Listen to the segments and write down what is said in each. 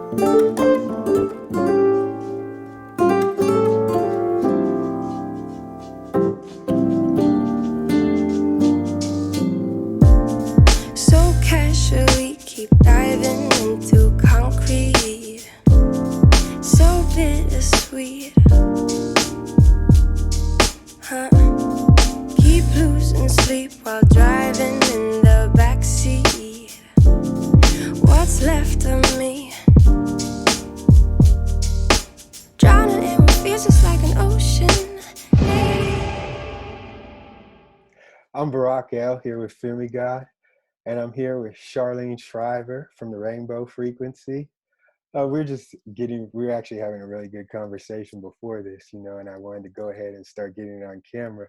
So casually keep diving into concrete, so bittersweet, huh? Keep losing sleep while driving in the backseat. What's left of me? Drowning in what feels just like an ocean. I'm Barack L here with Femigod, and I'm here with Charlene Shriver from the Rainbow Frequency. We're actually having a really good conversation before this, and I wanted to go ahead and start getting it on camera.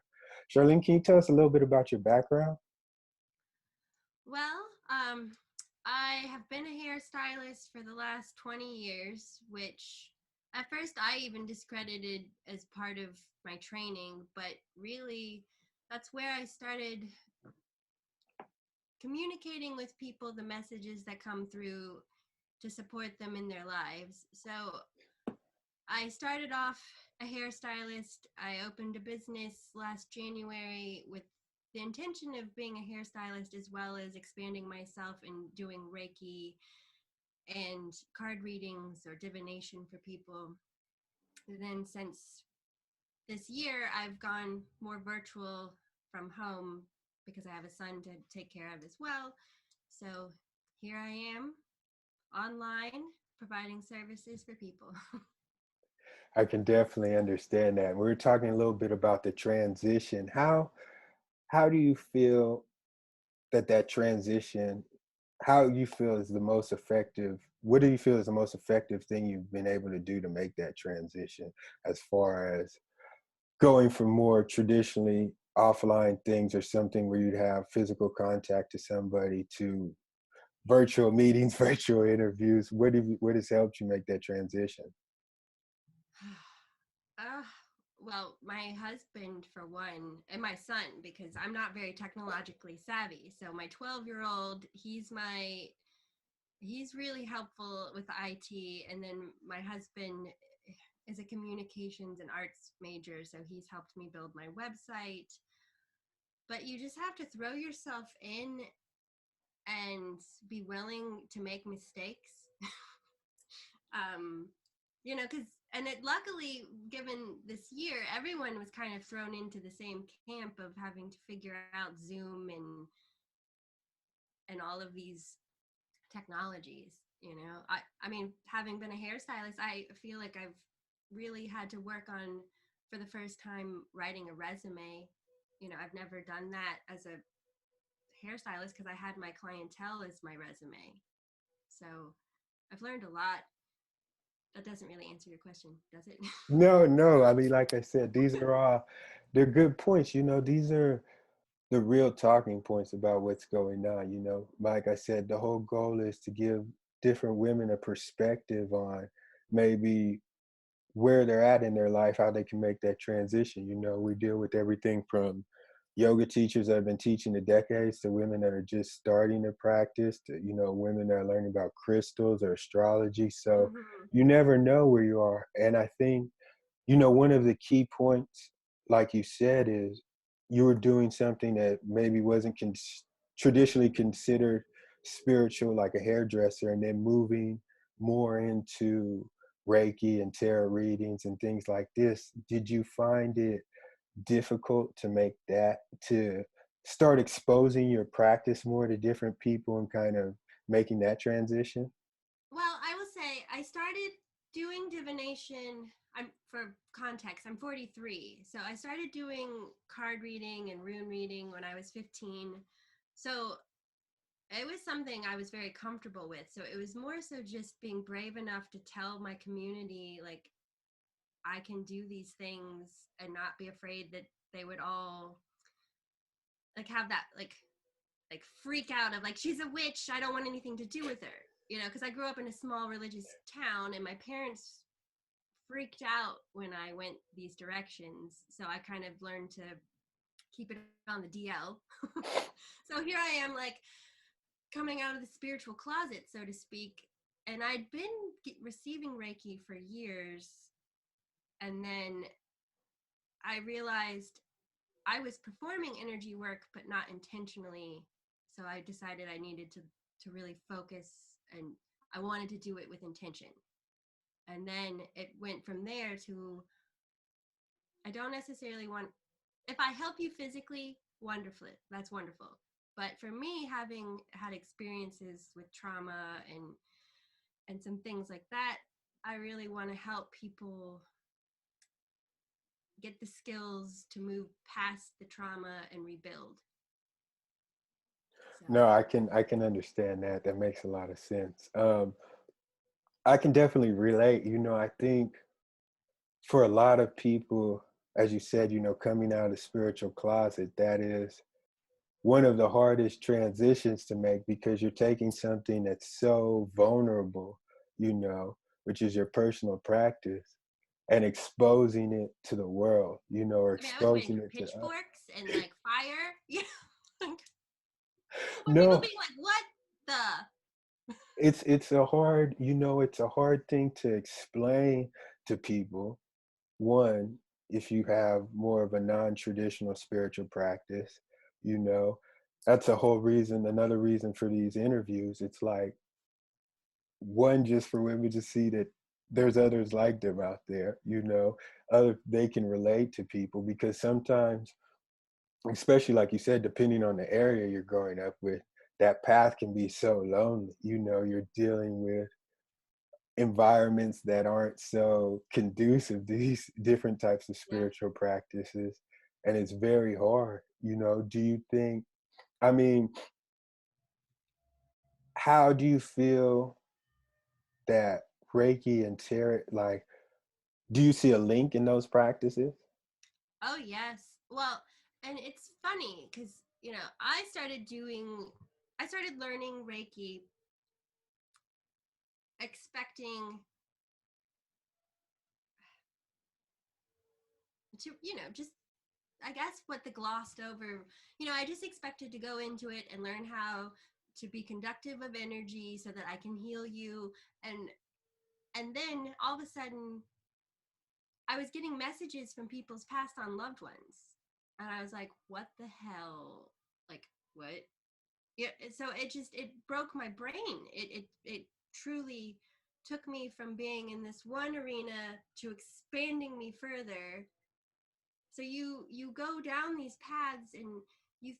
Charlene, can you tell us a little bit about your background? Well, I have been a hairstylist for the last 20 years, which at first I even discredited as part of my training, but really that's where I started communicating with people the messages that come through to support them in their lives. So I started off a hairstylist. I opened a business last January with the intention of being a hairstylist as well as expanding myself and doing Reiki and card readings or divination for people. And then since this year, I've gone more virtual from home because I have a son to take care of as well. So here I am online providing services for people. I can definitely understand that. We were talking a little bit about the transition. How do you feel that transition, how you feel is the most effective, what do you feel is the most effective thing you've been able to do to make that transition, as far as going from more traditionally offline things or something where you'd have physical contact to somebody, to virtual meetings, virtual interviews? What has helped you make that transition? uh, well, my husband, for one, and my son, because I'm not very technologically savvy. So my 12-year-old, he's really helpful with IT. And then my husband is a communications and arts major, so he's helped me build my website. But you just have to throw yourself in and be willing to make mistakes. um, because and it luckily, given this year, everyone was kind of thrown into the same camp of having to figure out Zoom and all of these technologies. I mean, having been a hairstylist, I feel like I've really had to work on, for the first time, writing a resume. I've never done that as a hairstylist because I had my clientele as my resume. So I've learned a lot. That doesn't really answer your question, does it? No, I mean, like I said, they're good points. These are the real talking points about what's going on. Like I said, the whole goal is to give different women a perspective on maybe where they're at in their life, how they can make that transition. We deal with everything from yoga teachers that have been teaching the decades to women that are just starting to practice, to women that are learning about crystals or astrology. So Mm-hmm. you never know where you are. And I think one of the key points, like you said, is you were doing something that maybe wasn't traditionally considered spiritual, like a hairdresser, and then moving more into Reiki and tarot readings and things like this. Did you find it difficult to start exposing your practice more to different people and kind of making that transition? Well, I will say I started doing divination. For context, I'm 43. So I started doing card reading and rune reading when I was 15. So it was something I was very comfortable with. So it was more so just being brave enough to tell my community, like, I can do these things and not be afraid that they would all like have that like freak out of like, she's a witch, I don't want anything to do with her. Because I grew up in a small religious town and my parents freaked out when I went these directions. So I kind of learned to keep it on the DL. So here I am, like, coming out of the spiritual closet, so to speak. and I'd been receiving Reiki for years, and then I realized I was performing energy work, but not intentionally. So I decided I needed to really focus, and I wanted to do it with intention. And then it went from there to, I don't necessarily want, if I help you physically, wonderful, that's wonderful. But for me, having had experiences with trauma and some things like that, I really want to help people get the skills to move past the trauma and rebuild. So. No, I can understand that. That makes a lot of sense. I can definitely relate. I think for a lot of people, as you said, coming out of the spiritual closet, that is one of the hardest transitions to make, because you're taking something that's so vulnerable, which is your personal practice, and exposing it to the world, or I mean, I was waiting exposing for it to pitchforks and like fire. When people no, being like, "What the?" it's a hard, it's a hard thing to explain to people. One, if you have more of a non-traditional spiritual practice, you know, that's a whole reason, another reason for these interviews. It's like, one, just for women to see that there's others like them out there, other, they can relate to people, because sometimes, especially like you said, depending on the area you're growing up with, that path can be so lonely. You're dealing with environments that aren't so conducive to these different types of Yeah. spiritual practices, and it's very hard. Do you think, I mean, how do you feel that Reiki and tarot, like, do you see a link in those practices? Oh yes. Well, and it's funny because I started learning Reiki expecting to, just I guess what the glossed over, I just expected to go into it and learn how to be conductive of energy so that I can heal you, and then all of a sudden I was getting messages from people's passed on loved ones. And I was like, what the hell? Like, what? Yeah, so it broke my brain. It truly took me from being in this one arena to expanding me further. So you go down these paths, and you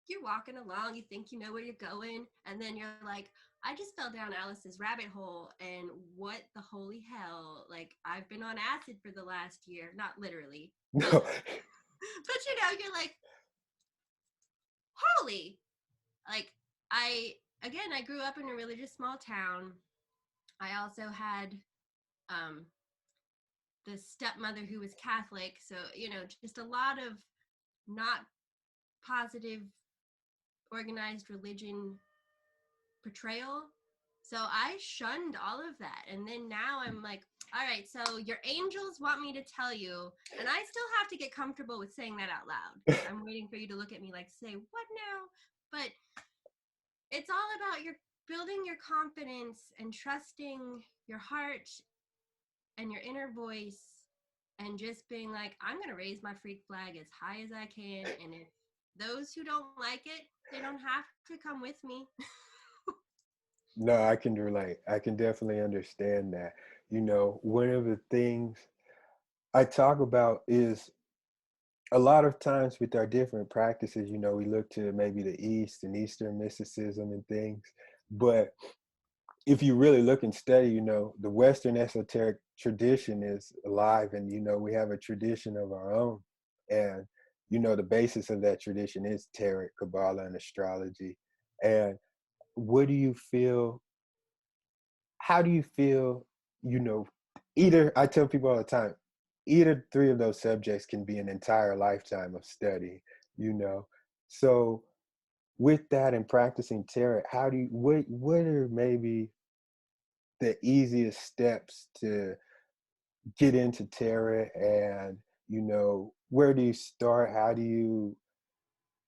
you're walking along, you think you know where you're going, and then you're like, I just fell down Alice's rabbit hole, and what the holy hell? Like, I've been on acid for the last year, not literally, but No. but you're like, holy, like, I grew up in a religious small town. I also had um the stepmother who was Catholic, so just a lot of not positive organized religion portrayal. So I shunned all of that. And then now I'm like, all right, so your angels want me to tell you, and I still have to get comfortable with saying that out loud. I'm waiting for you to look at me like, say, what now? But it's all about your building your confidence and trusting your heart and your inner voice, and just being like, I'm going to raise my freak flag as high as I can. And if those who don't like it, they don't have to come with me. No, I can relate. I can definitely understand that. One of the things I talk about is, a lot of times with our different practices, we look to maybe the East and Eastern mysticism and things. But if you really look and study, the Western esoteric tradition is alive, and, we have a tradition of our own. And, the basis of that tradition is tarot, Kabbalah, and astrology. And what do you feel, how do you feel, you know, either, I tell people all the time, either three of those subjects can be an entire lifetime of study, you know? So with that and practicing tarot, how do you, what are maybe the easiest steps to get into tarot, and, where do you start? How do you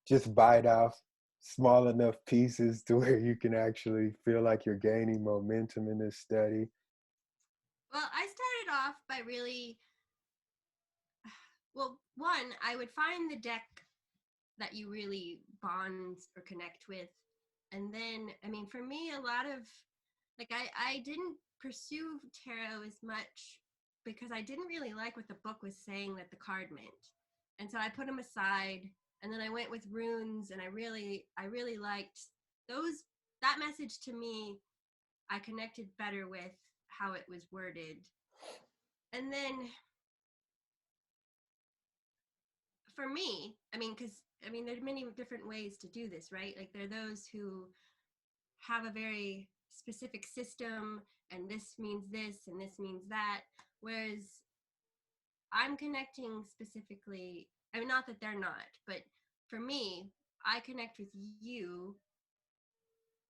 just bite off small enough pieces to where you can actually feel like you're gaining momentum in this study? Well, I started off by really, well, one, I would find the deck that you really bond or connect with. And then, I mean, for me, a lot of, like, I didn't pursue tarot as much because I didn't really like what the book was saying that the card meant. And so I put them aside, and then I went with runes, and I really liked those. That message to me, I connected better with how it was worded. And then for me, I mean, because I mean, there's many different ways to do this, right? Like, there are those who have a very specific system, and this means this and this means that. Whereas I'm connecting specifically, I mean, not that they're not, but for me, I connect with you,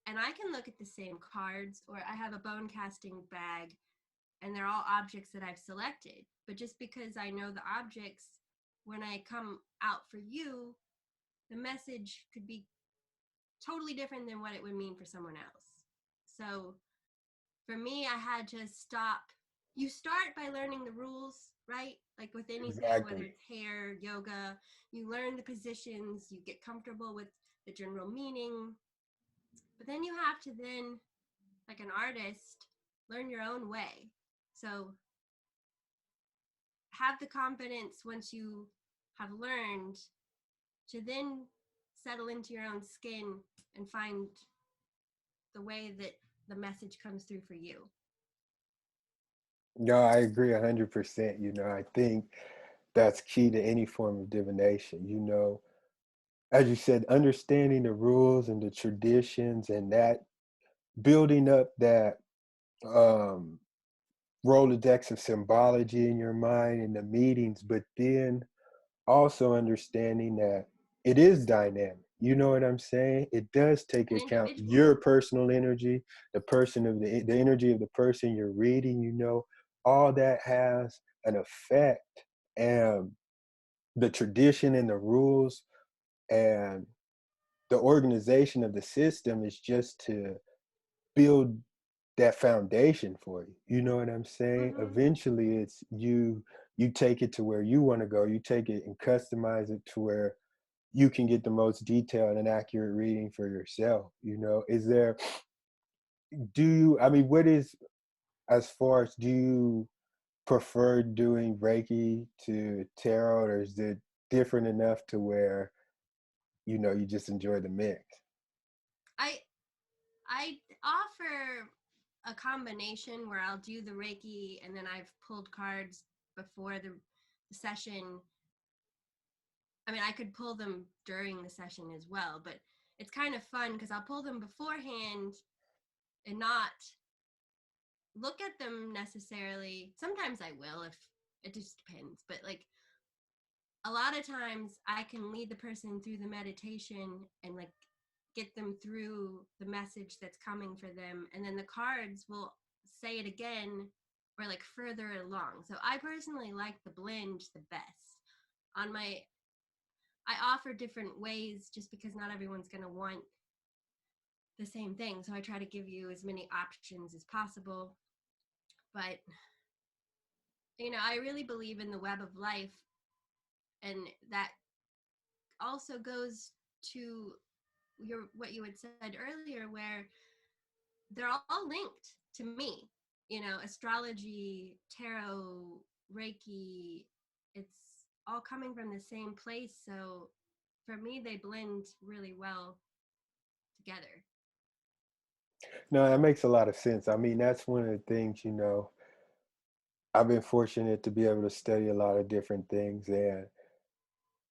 and I can look at the same cards, or I have a bone casting bag, and they're all objects that I've selected. But just because I know the objects, when I come out for you, the message could be totally different than what it would mean for someone else. So for me, I had to stop. You start by learning the rules, right? Like with anything, whether Exactly. it's hair, yoga, you learn the positions, you get comfortable with the general meaning. But then you have to then, like an artist, learn your own way. So have the confidence once you have learned to then settle into your own skin and find the way that the message comes through for you. No, I agree 100%. I think that's key to any form of divination. As you said, understanding the rules and the traditions and that building up that um, Rolodex of symbology in your mind in the meetings, but then also understanding that it is dynamic. You know what I'm saying? It does take An account your individual. personal energy, the energy of the person you're reading, all that has an effect. And the tradition and the rules and the organization of the system is just to build that foundation for you. You know what I'm saying? Mm-hmm. Eventually it's you take it to where you want to go. You take it and customize it to where you can get the most detailed and accurate reading for yourself. Is there do you I mean what is as far as do you prefer doing Reiki to tarot, or is it different enough to where you just enjoy the mix? I I offer a combination where I'll do the Reiki and then I've pulled cards before the session. I mean, I could pull them during the session as well, but it's kind of fun because I'll pull them beforehand and not look at them necessarily. Sometimes I will, if it just depends, but like a lot of times I can lead the person through the meditation and like get them through the message that's coming for them, and then the cards will say it again or like further along. So I personally like the blend the best. On my I offer different ways just because not everyone's going to want the same thing. So I try to give you as many options as possible. But I really believe in the web of life, and that also goes to what you had said earlier, where they're all linked to me. Astrology, tarot, Reiki, it's all coming from the same place. So for me, they blend really well together. No, that makes a lot of sense. I mean, that's one of the things, I've been fortunate to be able to study a lot of different things, and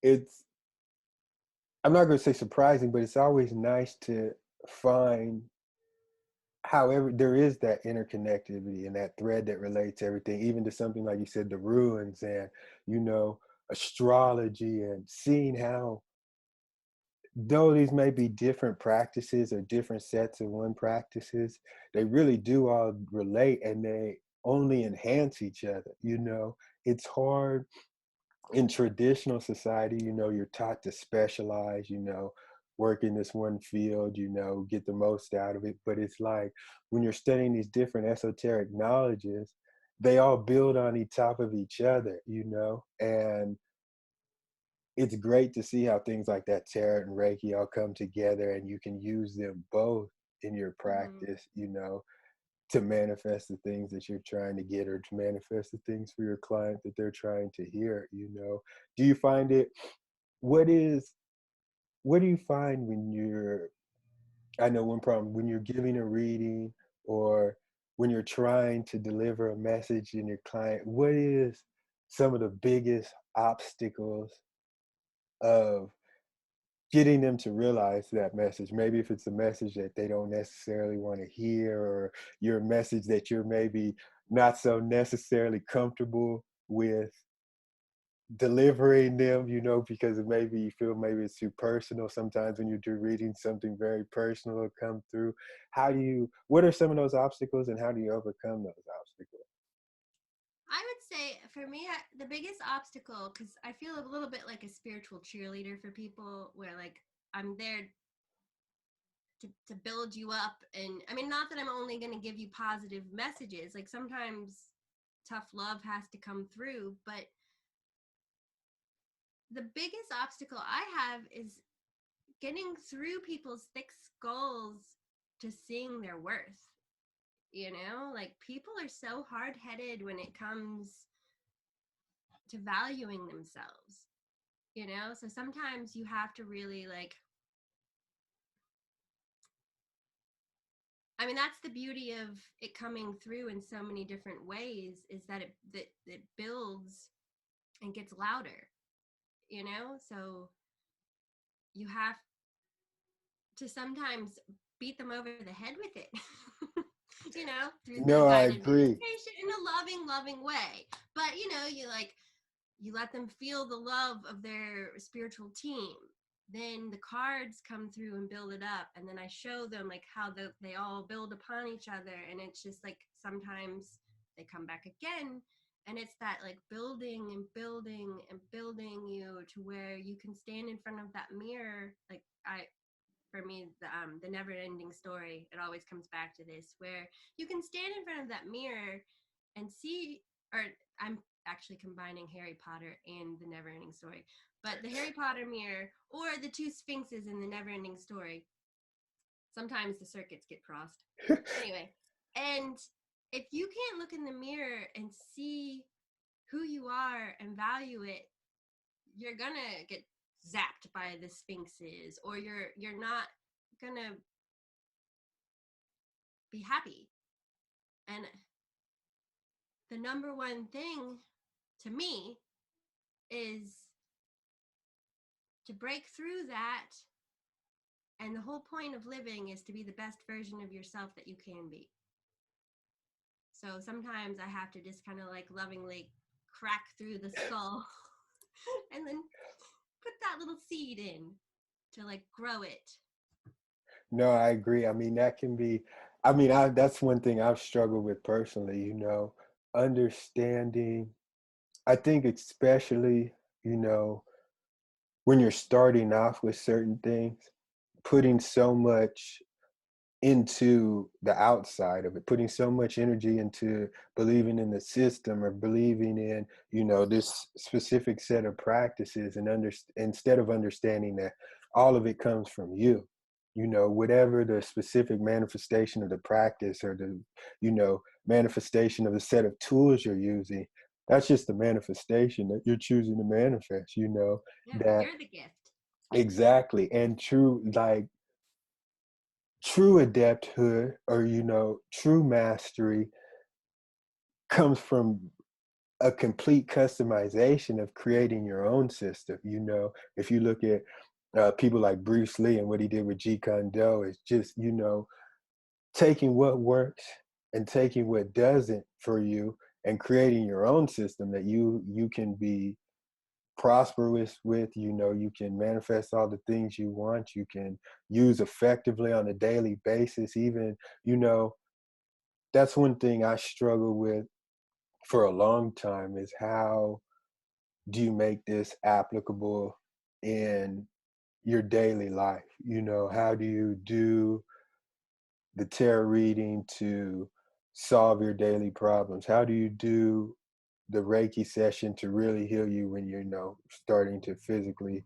it's I'm not going to say surprising, but it's always nice to find however there is that interconnectivity and that thread that relates everything, even to something like you said, the ruins and you know astrology, and seeing how, though these may be different practices or different sets of one practices, they really do all relate and they only enhance each other. It's hard in traditional society. You're taught to specialize, work in this one field, you know, get the most out of it. But it's like when you're studying these different esoteric knowledges, they all build on each top of each other, you know, and it's great to see how things like that tarot and Reiki all come together and you can use them both in your Hmm. practice, you know, to manifest the things that you're trying to get or to manifest the things for your client that they're trying to hear, you know. Do you find it what is what do you find when you're I know one problem when you're giving a reading or when you're trying to deliver a message in your client, what is some of the biggest obstacles of getting them to realize that message? Maybe if it's a message that they don't necessarily want to hear, or your message that you're maybe not so necessarily comfortable with delivering them, you know, because maybe you feel maybe it's too personal. Sometimes when you're reading something very personal will come through. What are some of those obstacles and how do you overcome those obstacles? I would say for me, the biggest obstacle, because I feel a little bit like a spiritual cheerleader for people, where like I'm there to build you up. And I mean, not that I'm only going to give you positive messages, like sometimes tough love has to come through, but the biggest obstacle I have is getting through people's thick skulls to seeing their worth. You know, like people are so hard headed when it comes to valuing themselves, you know? So sometimes you have to really like, I mean, that's the beauty of it coming through in so many different ways, is that it builds and gets louder, you know? So you have to sometimes beat them over the head with it. You know, through the No, I guided agree. meditation in a loving way. But you know, you let them feel the love of their spiritual team. Then the cards come through and build it up, and then I show them like how they all build upon each other, and it's just like sometimes they come back again, and it's that like building and building and building you to where you can stand in front of that mirror. Like I for me, the never ending story, it always comes back to this, where you can stand in front of that mirror and see, or I'm actually combining Harry Potter and the never ending story, but the Harry Potter mirror or the two sphinxes in the never ending story, sometimes the circuits get crossed. Anyway, and if you can't look in the mirror and see who you are and value it, you're gonna get zapped by the sphinxes, or you're not gonna be happy. And the number one thing to me is to break through that. And the whole point of living is to be the best version of yourself that you can be. So sometimes I have to just kind of like lovingly crack through the skull and then put that little seed in to like grow it. No, I agree. I mean, that can be, that's one thing I've struggled with personally, you know, understanding. I think especially, you know, when you're starting off with certain things, putting so much into the outside of it, putting so much energy into believing in the system or believing in, you know, this specific set of practices and instead of understanding that all of it comes from you, you know, whatever the specific manifestation of the practice or the, you know, manifestation of the set of tools you're using, that's just the manifestation that you're choosing to manifest, you know, Yeah, that you're the gift. exactly. And true adepthood or you know true mastery comes from a complete customization of creating your own system, you know. If you look at people like Bruce Lee and what he did with Jeet Kune Do, is just, you know, taking what works and taking what doesn't for you and creating your own system that you can be prosperous with, you know, you can manifest all the things you want, you can use effectively on a daily basis. Even, you know, that's one thing I struggle with for a long time is how do you make this applicable in your daily life? You know, how do you do the tarot reading to solve your daily problems? How do you do the Reiki session to really heal you when you're, starting to physically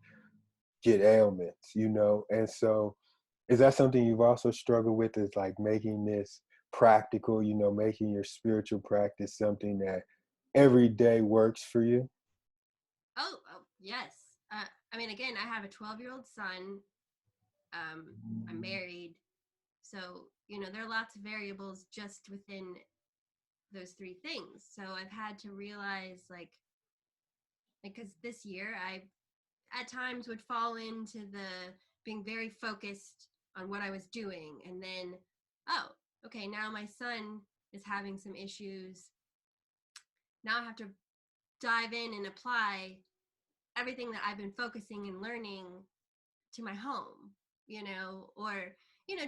get ailments, And so is that something you've also struggled with, is like making this practical, making your spiritual practice something that every day works for you? Oh, yes. I mean, again, I have a 12-year-old son. I'm married. So, there are lots of variables just within those three things. So I've had to realize, like, because this year I at times would fall into the being very focused on what I was doing. And then, oh, okay, now my son is having some issues. Now I have to dive in and apply everything that I've been focusing and learning to my home, or,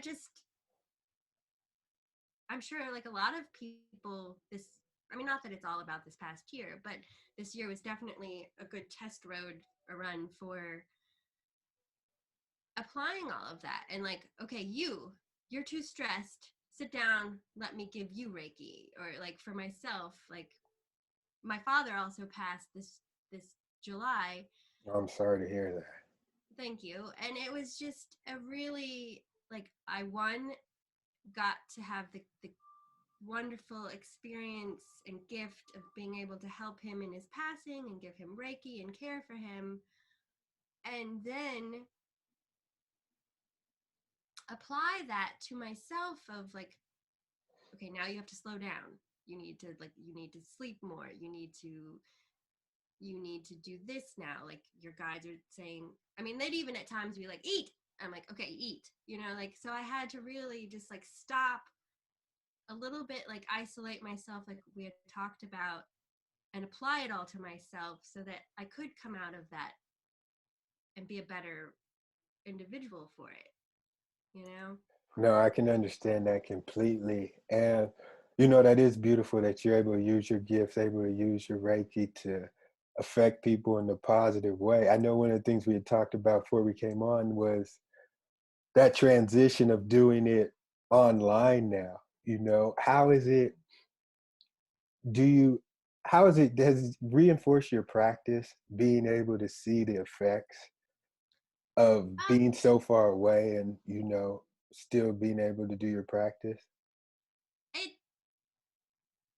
just, I'm sure like a lot of people I mean, not that it's all about this past year, but this year was definitely a good test road, a run for applying all of that. And like, okay, you're too stressed. Sit down, let me give you Reiki. Or like for myself, like my father also passed this July. I'm sorry to hear that. Thank you. And it was just a really, like, I got to have the wonderful experience and gift of being able to help him in his passing and give him Reiki and care for him. And then apply that to myself of like, okay, now you have to slow down. You need to sleep more. You need to do this now. Like your guides are saying, I mean, they'd even at times be like, eat. I'm like, okay, eat, like, so I had to really just like stop a little bit, like isolate myself, like we had talked about, and apply it all to myself so that I could come out of that and be a better individual for it, you know? No, I can understand that completely. And, that is beautiful that you're able to use your gifts, able to use your Reiki to affect people in a positive way. I know one of the things we had talked about before we came on was that transition of doing it online now. How is it, do you, how is it, does it reinforce your practice being able to see the effects of Um, being so far away and, still being able to do your practice? it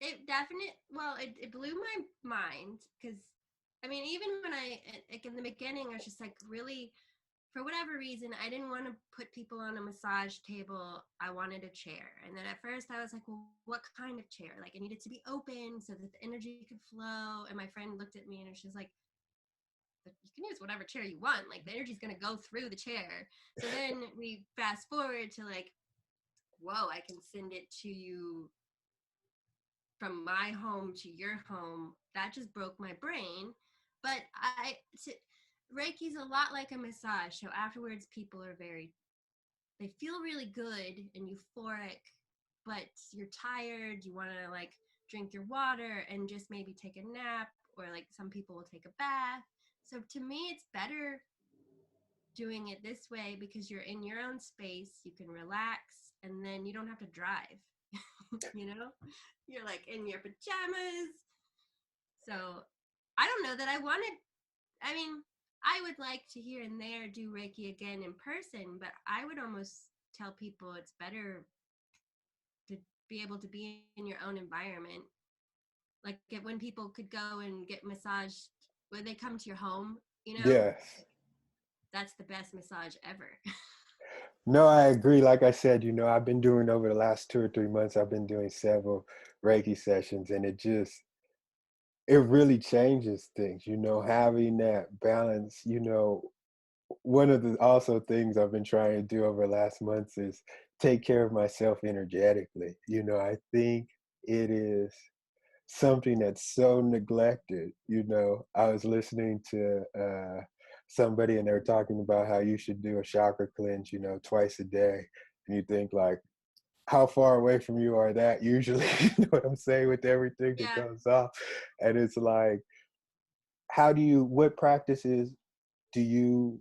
it definitely, well, it blew my mind because I mean, even when like in the beginning, I was just like really, for whatever reason, I didn't want to put people on a massage table. I wanted a chair. And then at first I was like, well, what kind of chair? Like it needed to be open so that the energy could flow. And my friend looked at me and she's like, but you can use whatever chair you want. Like the energy's going to go through the chair. So then we fast forward to like, whoa, I can send it to you from my home to your home. That just broke my brain. But Reiki's a lot like a massage. So afterwards, people are they feel really good and euphoric, but you're tired. You want to like drink your water and just maybe take a nap, or like some people will take a bath. So to me, it's better doing it this way because you're in your own space. You can relax and then you don't have to drive, you know? You're like in your pajamas. So I don't know that I mean, I would like to here and there do Reiki again in person, but I would almost tell people it's better to be able to be in your own environment. Like when people could go and get massaged when they come to your home, Yes. that's the best massage ever. No, I agree. Like I said, I've been doing over the last 2 or 3 months, I've been doing several Reiki sessions, and it really changes things, having that balance. One of the also things I've been trying to do over the last months is take care of myself energetically. I think it is something that's so neglected. I was listening to somebody and they were talking about how you should do a chakra cleanse, twice a day. And you think like, how far away from you are that usually? You know what I'm saying? With everything that Yeah. goes off. And it's like, what practices do you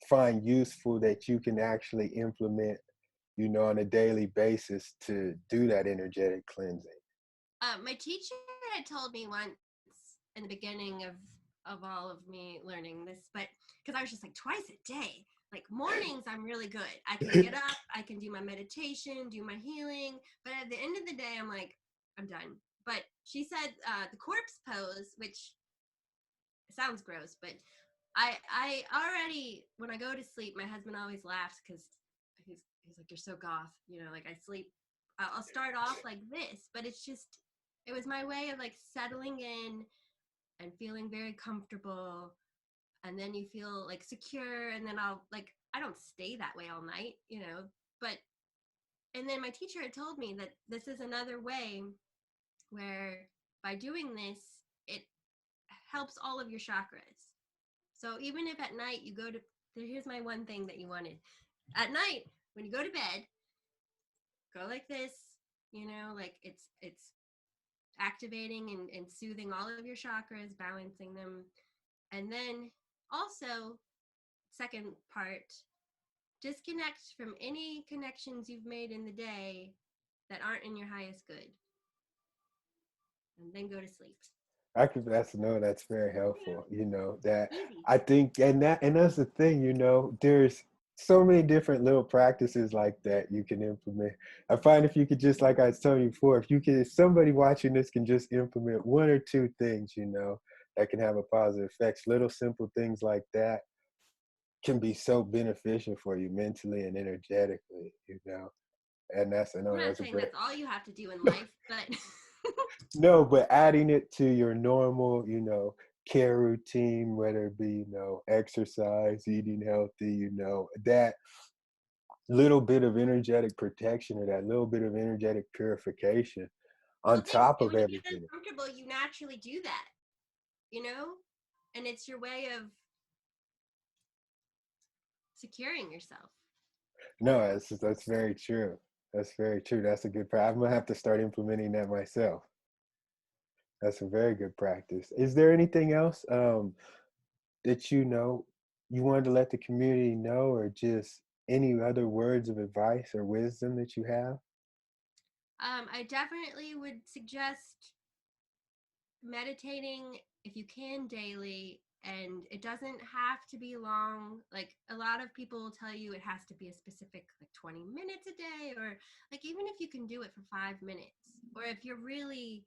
find useful that you can actually implement, on a daily basis to do that energetic cleansing? My teacher had told me once in the beginning of all of me learning this, but because I was just like twice a day, like mornings, I'm really good. I can get up, I can do my meditation, do my healing, but at the end of the day, I'm like, I'm done. But she said the corpse pose, which sounds gross, but I already, when I go to sleep, my husband always laughs because he's like, you're so goth, like I sleep. I'll start off like this, but it was my way of like settling in and feeling very comfortable. And then you feel like secure. And then I don't stay that way all night, but, and then my teacher had told me that this is another way where by doing this, it helps all of your chakras. So even if at night you go to, here's my one thing that you wanted. At night, when you go to bed, go like this, like it's activating and soothing all of your chakras, balancing them. And then also, second part, disconnect from any connections you've made in the day that aren't in your highest good. And then go to sleep. That's very helpful. That Easy. I think, and that's the thing, there's so many different little practices like that you can implement. I find if you could just, like I was telling you before, if somebody watching this can just implement one or two things, that can have a positive effects, little simple things like that can be so beneficial for you mentally and energetically, and I know I'm not that's a saying great. that's all you have to do in life, but No, but adding it to your normal, care routine, whether it be, exercise, eating healthy, that little bit of energetic protection or that little bit of energetic purification on well, top of when you get everything. uncomfortable, you naturally do that, and it's your way of securing yourself. No, that's very true. That's very true. That's a good practice. I'm gonna have to start implementing that myself. That's a very good practice. Is there anything else that you wanted to let the community know, or just any other words of advice or wisdom that you have? I definitely would suggest meditating if you can daily, and it doesn't have to be long. Like a lot of people will tell you it has to be a specific like 20 minutes a day, or like even if you can do it for 5 minutes, or if you're really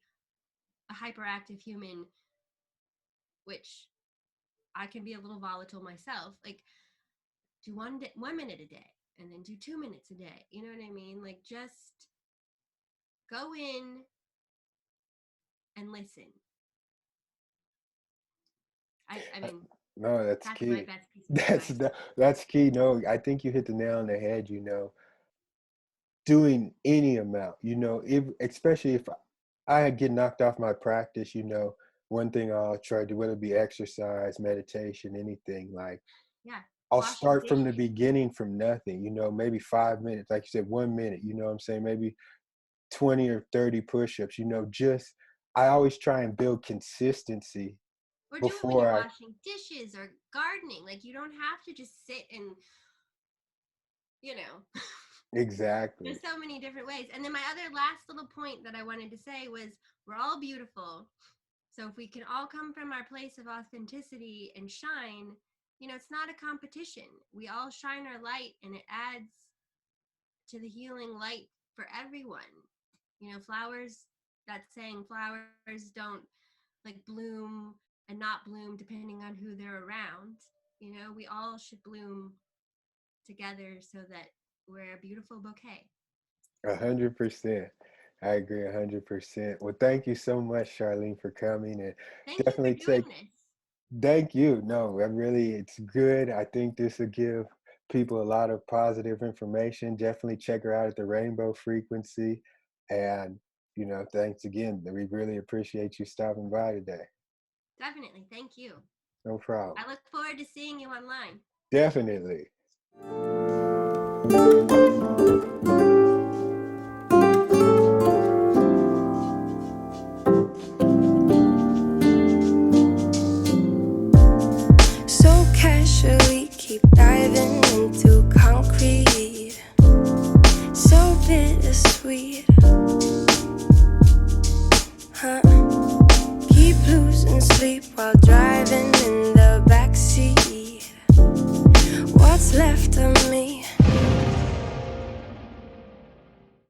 a hyperactive human, which I can be a little volatile myself, like do 1 minute a day and then do 2 minutes a day. You know what I mean? Like just go in and listen. I mean, No, that's that's my key. best piece of advice. That's key. No, I think you hit the nail on the head. Doing any amount. If especially if I get knocked off my practice, one thing I'll try to do, whether it be exercise, meditation, anything, like Yeah. I'll Washing start from the dishes. beginning, from nothing. Maybe 5 minutes, like you said, 1 minute. You know what I'm saying? Maybe 20 or 30 push-ups. Just I always try and build consistency Or do it when you're before I. washing dishes or gardening. Like you don't have to just sit and, you know, Exactly. there's so many different ways. And then my other last little point that I wanted to say was we're all beautiful. So if we can all come from our place of authenticity and shine, it's not a competition. We all shine our light and it adds to the healing light for everyone. Flowers, that's saying flowers don't like bloom and not bloom depending on who they're around. We all should bloom together so that we're a beautiful bouquet. 100%. I agree 100%. Well, thank you so much, Charlene, for coming, and Thank you for definitely doing take. this. Thank you. No, it's good. I think this will give people a lot of positive information. Definitely check her out at the Rainbow Frequency. And, thanks again. We really appreciate you stopping by today. Definitely. Thank you. No problem. I look forward to seeing you online. Definitely. So casually keep diving sleep while driving